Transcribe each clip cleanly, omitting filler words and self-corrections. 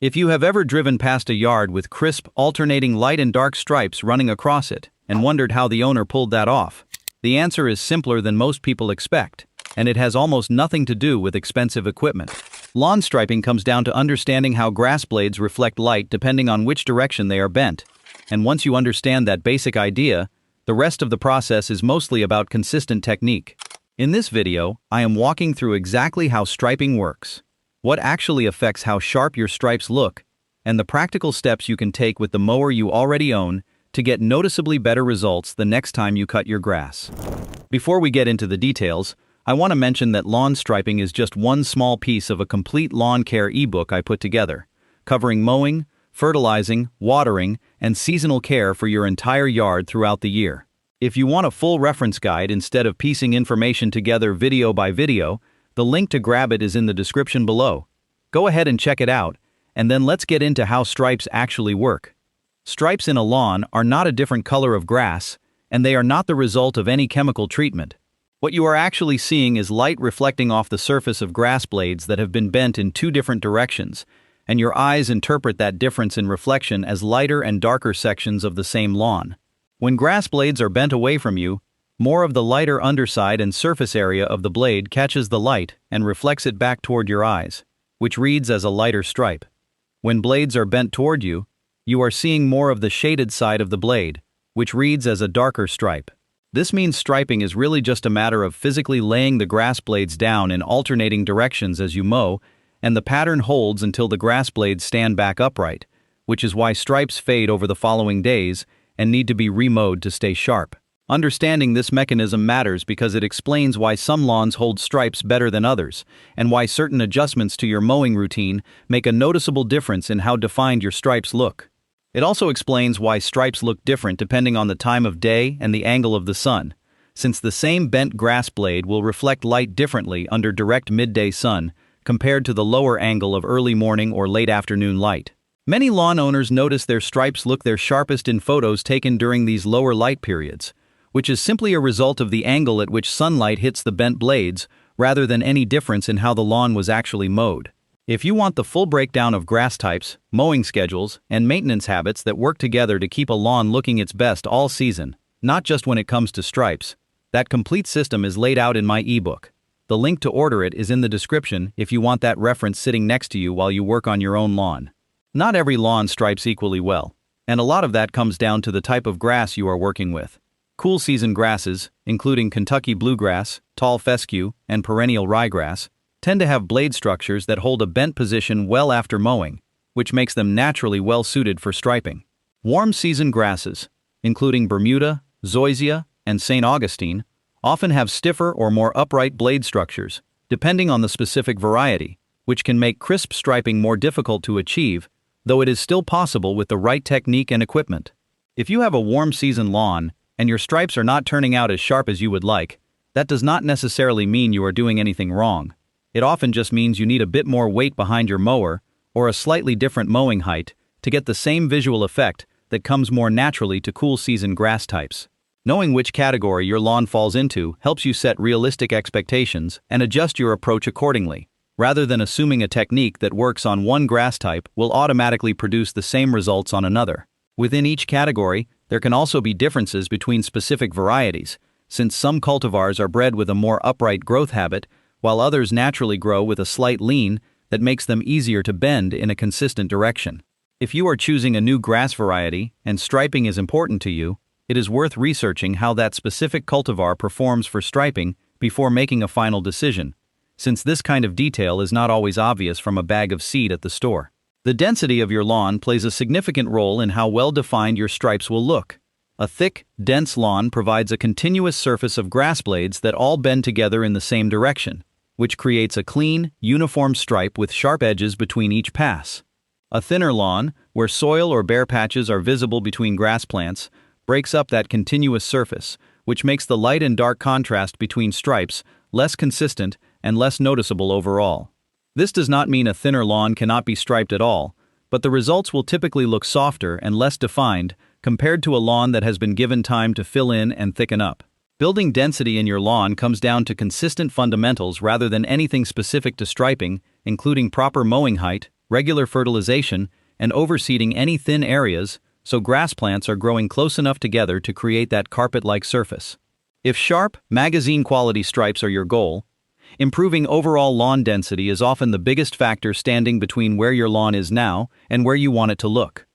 If you have ever driven past a yard with crisp, alternating light and dark stripes running across it, and wondered how the owner pulled that off, the answer is simpler than most people expect, and it has almost nothing to do with expensive equipment. Lawn striping comes down to understanding how grass blades reflect light depending on which direction they are bent, and once you understand that basic idea, the rest of the process is mostly about consistent technique. In this video, I am walking through exactly how striping works, what actually affects how sharp your stripes look, and the practical steps you can take with the mower you already own to get noticeably better results the next time you cut your grass. Before we get into the details, I want to mention that lawn striping is just one small piece of a complete lawn care ebook I put together, covering mowing, fertilizing, watering, and seasonal care for your entire yard throughout the year. If you want a full reference guide instead of piecing information together video by video, the link to grab it is in the description below. Go ahead and check it out, and then let's get into how stripes actually work. Stripes in a lawn are not a different color of grass, and they are not the result of any chemical treatment. What you are actually seeing is light reflecting off the surface of grass blades that have been bent in two different directions, and your eyes interpret that difference in reflection as lighter and darker sections of the same lawn. When grass blades are bent away from you, more of the lighter underside and surface area of the blade catches the light and reflects it back toward your eyes, which reads as a lighter stripe. When blades are bent toward you, you are seeing more of the shaded side of the blade, which reads as a darker stripe. This means striping is really just a matter of physically laying the grass blades down in alternating directions as you mow, and the pattern holds until the grass blades stand back upright, which is why stripes fade over the following days and need to be remowed to stay sharp. Understanding this mechanism matters because it explains why some lawns hold stripes better than others, and why certain adjustments to your mowing routine make a noticeable difference in how defined your stripes look. It also explains why stripes look different depending on the time of day and the angle of the sun, since the same bent grass blade will reflect light differently under direct midday sun compared to the lower angle of early morning or late afternoon light. Many lawn owners notice their stripes look their sharpest in photos taken during these lower light periods, which is simply a result of the angle at which sunlight hits the bent blades rather than any difference in how the lawn was actually mowed. If you want the full breakdown of grass types, mowing schedules, and maintenance habits that work together to keep a lawn looking its best all season, not just when it comes to stripes, that complete system is laid out in my ebook. The link to order it is in the description if you want that reference sitting next to you while you work on your own lawn. Not every lawn stripes equally well, and a lot of that comes down to the type of grass you are working with. Cool season grasses, including Kentucky bluegrass, tall fescue, and perennial ryegrass, tend to have blade structures that hold a bent position well after mowing, which makes them naturally well suited for striping. Warm season grasses, including Bermuda, zoysia, and St. Augustine, often have stiffer or more upright blade structures, depending on the specific variety, which can make crisp striping more difficult to achieve, though it is still possible with the right technique and equipment. If you have a warm season lawn, and your stripes are not turning out as sharp as you would like, that does not necessarily mean you are doing anything wrong. It often just means you need a bit more weight behind your mower, or a slightly different mowing height, to get the same visual effect that comes more naturally to cool season grass types. Knowing which category your lawn falls into helps you set realistic expectations and adjust your approach accordingly, rather than assuming a technique that works on one grass type will automatically produce the same results on another. Within each category, there can also be differences between specific varieties, since some cultivars are bred with a more upright growth habit, while others naturally grow with a slight lean that makes them easier to bend in a consistent direction. If you are choosing a new grass variety and striping is important to you, it is worth researching how that specific cultivar performs for striping before making a final decision, since this kind of detail is not always obvious from a bag of seed at the store. The density of your lawn plays a significant role in how well defined your stripes will look. A thick, dense lawn provides a continuous surface of grass blades that all bend together in the same direction, which creates a clean, uniform stripe with sharp edges between each pass. A thinner lawn, where soil or bare patches are visible between grass plants, breaks up that continuous surface, which makes the light and dark contrast between stripes less consistent and less noticeable overall. This does not mean a thinner lawn cannot be striped at all, but the results will typically look softer and less defined compared to a lawn that has been given time to fill in and thicken up. Building density in your lawn comes down to consistent fundamentals rather than anything specific to striping, including proper mowing height, regular fertilization, and overseeding any thin areas so grass plants are growing close enough together to create that carpet-like surface. If sharp, magazine-quality stripes are your goal, improving overall lawn density is often the biggest factor standing between where your lawn is now and where you want it to look.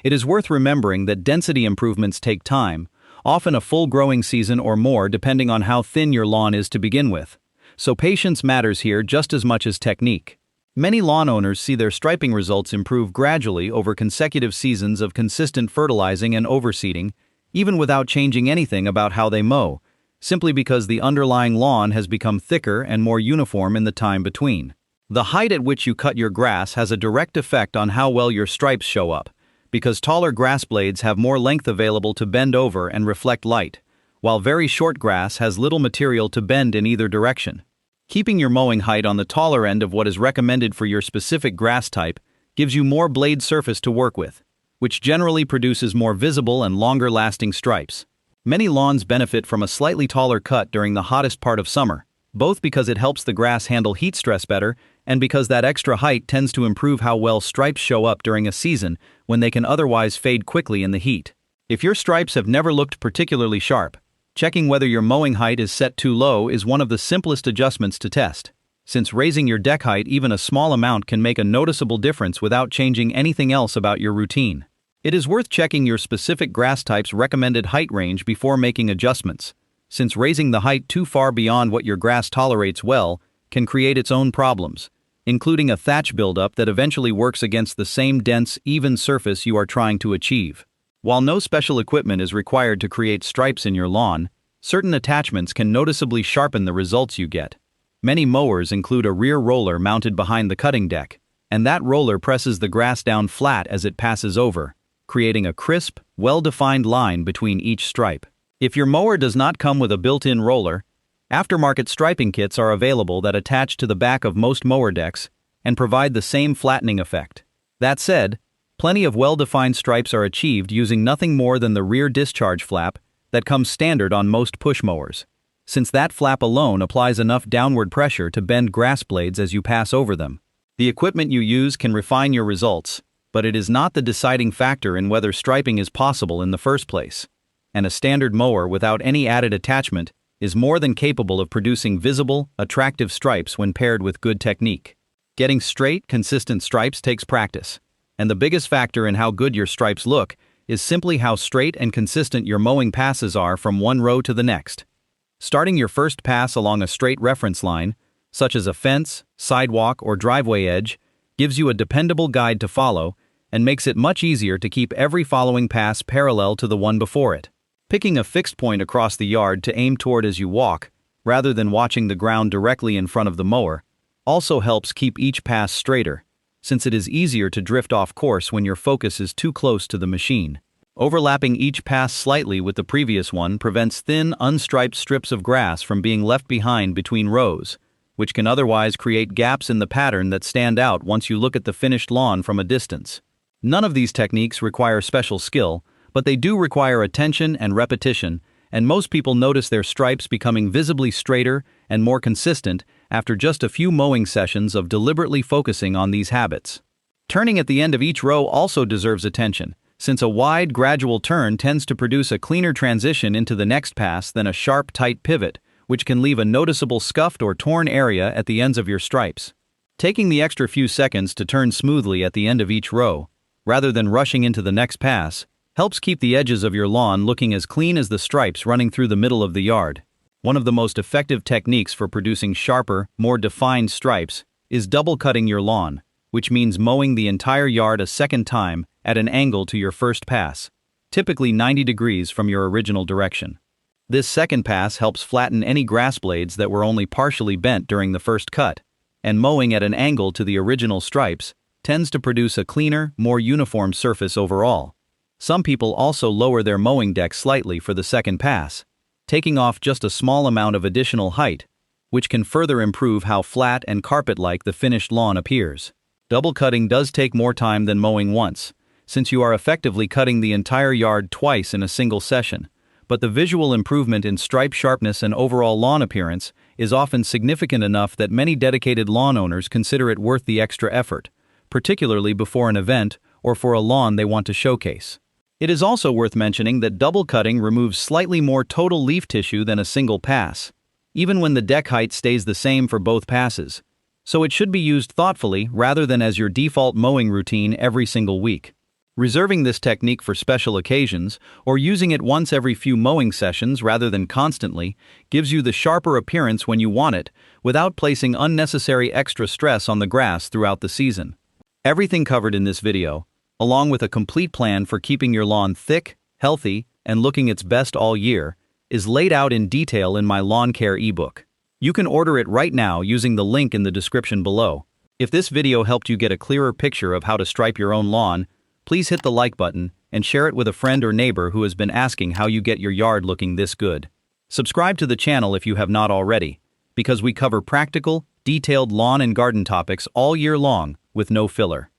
It is worth remembering that density improvements take time, often a full growing season or more depending on how thin your lawn is to begin with. So patience matters here just as much as technique. Many lawn owners see their striping results improve gradually over consecutive seasons of consistent fertilizing and overseeding, even without changing anything about how they mow, simply because the underlying lawn has become thicker and more uniform in the time between. The height at which you cut your grass has a direct effect on how well your stripes show up, because taller grass blades have more length available to bend over and reflect light, while very short grass has little material to bend in either direction. Keeping your mowing height on the taller end of what is recommended for your specific grass type gives you more blade surface to work with, which generally produces more visible and longer-lasting stripes. Many lawns benefit from a slightly taller cut during the hottest part of summer, both because it helps the grass handle heat stress better and because that extra height tends to improve how well stripes show up during a season when they can otherwise fade quickly in the heat. If your stripes have never looked particularly sharp, checking whether your mowing height is set too low is one of the simplest adjustments to test, since raising your deck height even a small amount can make a noticeable difference without changing anything else about your routine. It is worth checking your specific grass type's recommended height range before making adjustments, since raising the height too far beyond what your grass tolerates well can create its own problems, including a thatch buildup that eventually works against the same dense, even surface you are trying to achieve. While no special equipment is required to create stripes in your lawn, certain attachments can noticeably sharpen the results you get. Many mowers include a rear roller mounted behind the cutting deck, and that roller presses the grass down flat as it passes over, creating a crisp, well-defined line between each stripe. If your mower does not come with a built-in roller, aftermarket striping kits are available that attach to the back of most mower decks and provide the same flattening effect. That said, plenty of well-defined stripes are achieved using nothing more than the rear discharge flap that comes standard on most push mowers, since that flap alone applies enough downward pressure to bend grass blades as you pass over them. The equipment you use can refine your results, but it is not the deciding factor in whether striping is possible in the first place. And a standard mower without any added attachment is more than capable of producing visible, attractive stripes when paired with good technique. Getting straight, consistent stripes takes practice, and the biggest factor in how good your stripes look is simply how straight and consistent your mowing passes are from one row to the next. Starting your first pass along a straight reference line, such as a fence, sidewalk, or driveway edge, gives you a dependable guide to follow and makes it much easier to keep every following pass parallel to the one before it. Picking a fixed point across the yard to aim toward as you walk, rather than watching the ground directly in front of the mower, also helps keep each pass straighter, since it is easier to drift off course when your focus is too close to the machine. Overlapping each pass slightly with the previous one prevents thin, unstriped strips of grass from being left behind between rows, which can otherwise create gaps in the pattern that stand out once you look at the finished lawn from a distance. None of these techniques require special skill, but they do require attention and repetition, and most people notice their stripes becoming visibly straighter and more consistent after just a few mowing sessions of deliberately focusing on these habits. Turning at the end of each row also deserves attention, since a wide, gradual turn tends to produce a cleaner transition into the next pass than a sharp, tight pivot, which can leave a noticeable scuffed or torn area at the ends of your stripes. Taking the extra few seconds to turn smoothly at the end of each row, rather than rushing into the next pass, helps keep the edges of your lawn looking as clean as the stripes running through the middle of the yard. One of the most effective techniques for producing sharper, more defined stripes is double cutting your lawn, which means mowing the entire yard a second time at an angle to your first pass, typically 90 degrees from your original direction. This second pass helps flatten any grass blades that were only partially bent during the first cut, and mowing at an angle to the original stripes tends to produce a cleaner, more uniform surface overall. Some people also lower their mowing deck slightly for the second pass, taking off just a small amount of additional height, which can further improve how flat and carpet-like the finished lawn appears. Double cutting does take more time than mowing once, since you are effectively cutting the entire yard twice in a single session, but the visual improvement in stripe sharpness and overall lawn appearance is often significant enough that many dedicated lawn owners consider it worth the extra effort, particularly before an event or for a lawn they want to showcase. It is also worth mentioning that double cutting removes slightly more total leaf tissue than a single pass, even when the deck height stays the same for both passes, so it should be used thoughtfully rather than as your default mowing routine every single week. Reserving this technique for special occasions, or using it once every few mowing sessions rather than constantly, gives you the sharper appearance when you want it, without placing unnecessary extra stress on the grass throughout the season. Everything covered in this video, along with a complete plan for keeping your lawn thick, healthy, and looking its best all year, is laid out in detail in my lawn care ebook. You can order it right now using the link in the description below. If this video helped you get a clearer picture of how to stripe your own lawn, please hit the like button and share it with a friend or neighbor who has been asking how you get your yard looking this good. Subscribe to the channel if you have not already, because we cover practical, detailed lawn and garden topics all year long with no filler.